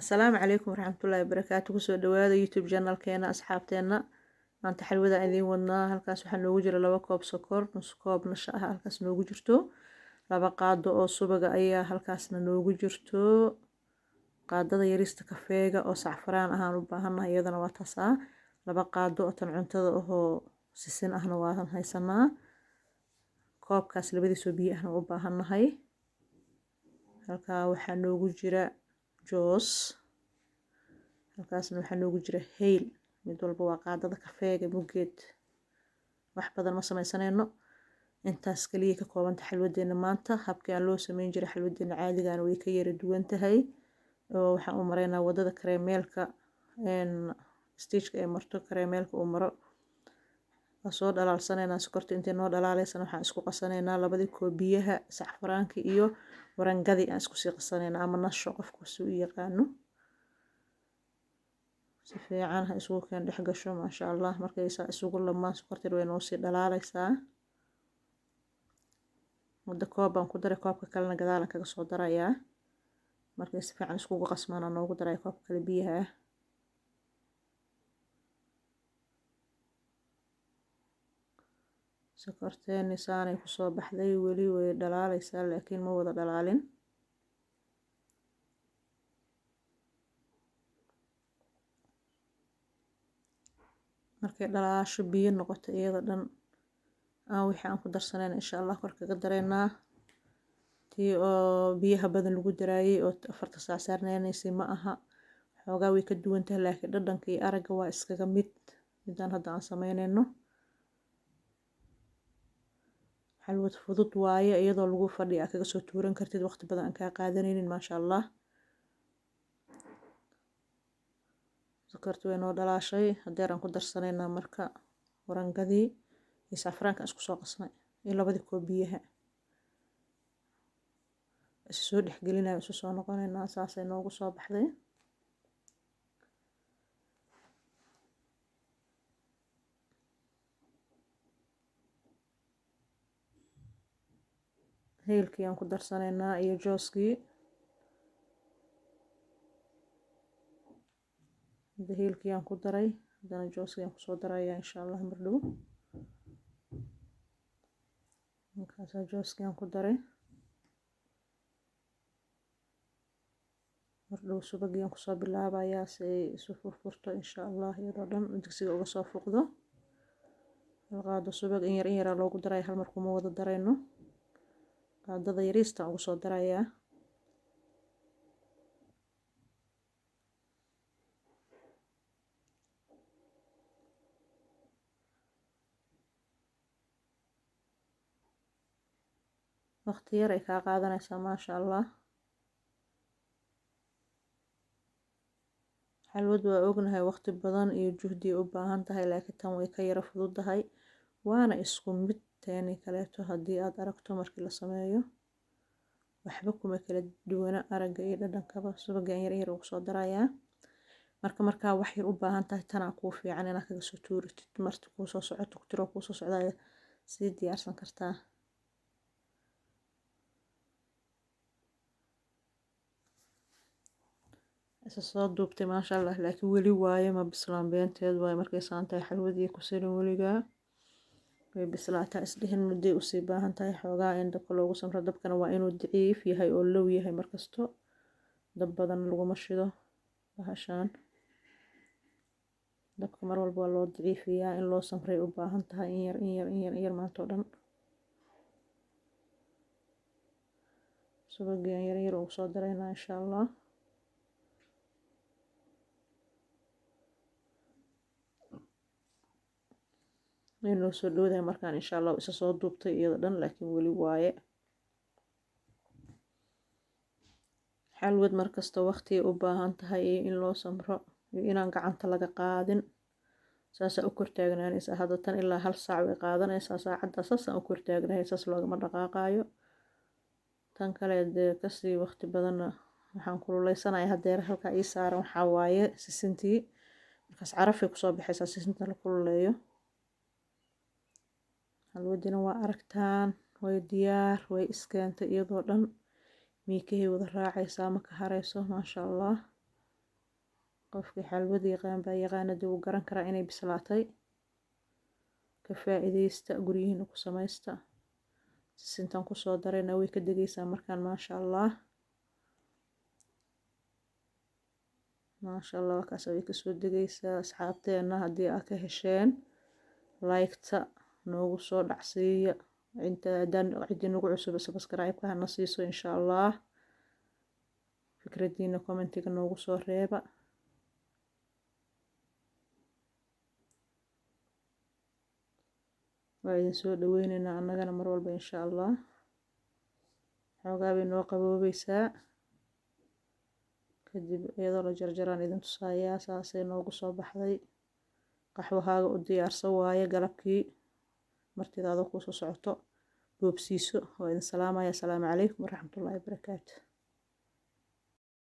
Assalaamu calaykum waraxmatullaahi wabarakaatu kusoo dhawaada youtube channelkeena asxaabteena maanta xalwada idiin wadnaa halkaas waxaa noogu jira 2 koob sokor nus koob nasha ah halkaas noogu jirto 2 qaado oo subaga ayaa halkaasna noogu jirto qaadada yarista kafeega oo sacfaraan ahaan u baahannahay iyadana waa taasaa 2 qaado oo tan cuntada oo sisin ahna waan haysanaa koobkaas labadiisoo biyo ahna u baahannahay halkaa waxaa noogu jira joos halkaasna waxaa noogu jira hayl mid walba waa qaadada kafeega muggeed wax badan ma samaysanayno intaas kaliya ka koobanta xalwadeena maanta habkii aan loo sameyn jiray xalwadeena caadigaana way ka yara duwan tahay oo waxaan u maraynaa wadada kareemeelka stage-ka ee marto kareemeelka uu maro soo dhalaalsanaynaa sokorta intee noo dhalaalaysana waxaan isku qasanaynaa 2 koob biyaha sacfaraanka iyo warangadii aan isku sii qasanaynaa ama nasho qofku suu u yaqaano si fiican ha isugu keen dhex gasho maasha Allah markay saa isugu lamaan sokorta way noo sii dhalaalaysaa muddo koob baan ku daray koobka kalena gadaalan kaga soo darayaa markay si fiican iskugu qasmaan aan noogu daray koobka kale biyaha sokorteeni saanay ku soo baxday weli way dhalaalaysaa laakiin ma wada dhalaalin markay dhalaasho biyo noqoto iyada dhan aan wixii aan ku darsanayna insha Allah kor kaga dareynaa tii oo biyaha badan lagu daraayay oo 4 saac saarnaanaysay ma aha xoogaa way ka duwan tahay laakiin dhadhanka iyo aragga waa iskaga mid midaan hadda aan samaynayno xalwad fudud waaye iyadoo lagu fadhiyo kaga soo tuuran kartid waqti badan aan ka qaadanaynin maasha Allah sokortu way noo dhalaashay hadeer aan ku darsanaynaa marka warangadii iyo safraanka isku soo qasnay iyo 2 koob biyaha soo dhexgelinayo isu soo noqonaynaa saasay noogu soo baxday heelkii aan ku darsanaynaa iyo jooskii heelkii aan ku daray hadana jooskii aan ku soo darayaa insha Allah mar dhow markaas jooskii aan ku daray mar dhow subagii aan ku soo bilaabayaa si ay isu furfurto insha Allah iyadoo dhan digsiga uga soo fuqdo qaado subag in yar loogu daray hal mar kuma wada darayno qaadada yarista ugu soo darayaa waqti yar ay ka qaadanaysaa maasha Allah xalwad waa ognahay waqti badan iyo juhdi u baahan tahay laakiin tan way ka yara fududahay waana isku mid teeni kaleeto haddii aad aragto markii la sameeyo waxba kuma kala duwana aragga iyo dhadhankaba subagan yar ugu soo darayaa markaa wax yar u baahan tahay tana kuu fiican inaad kaga soo tuuritid marti kuu soo socoto ku tiro kuu soo socdaa sii diyaarsan kartaa soo duubtay maasha Allah laakiin weli waaye ma bislaan beenteed waaye markay saan tahay xalwadii ku sirin weligaa way bislaataa isdhihin mudday u sii baahan tahay xoogaa in dabka loogu samro dabkana waa inuu daciif yahay oo low yahay markasto dab badan laguma shido bahashaan dabka mar walba waa loo daciifiyaa in loo samray u baahan tahay in yar maanta oo dhan subagii yar ugu soo daraynaa insha Allah inuu soo dhowdahay markaan insha Allah isa soo duubtay iyada dhan laakiin weli waaye xalwad markasta waqti u baahan tahay in loo samro iyo inaan gacanta laga qaadin saas u kortaagnaanaysaa hadda tan ilaa 1 saac way qaadanaysaa saacadda saas aan u kortaagnahay saas loogama dhaqaaqaayo tan kale kasii waqti badan waxaan kululeysanayaa hadeer halka ii saaran waxaa waaye sisintii markaas carafay ku soo baxaysaa sisinta la kululeeyo xalwadina waa aragtaan way diyaar way iskeentay iyadoo dhan miikahay wada raacaysaa ma ka harayso maasha Allah qofkii xalwada yaqaan baa yaqaanada wuu garan karaa inay bislaatay. Ka faa'iidaysta guryihiina ku samaysta. Sisintan kusoo darayna way ka degaysaa markaan maasha allah. maasha allah wakaas way kasoo degaysaa asxaabteena haddii aad ka hesheen like-ta noogu soo dhacsiiya inta haddaan cidii nagu cusub subscribe-ka hana siiso insha allah. fikradiina commentiga noogu soo reeba. waa idin soo dhaweynaynaa annagana mar walba insha allah. xoogaa bay noo qaboobaysaa kadib iyadoo la jarjaraan idin tusayaa saasay noogu soo baxday. qaxwahaaga u diyaarsan waaye galabkii martidaada kusoo socoto boobsiiso. waa idin salaamaya. asalaamu calaykum waraxmatullaahi wabarakaatu.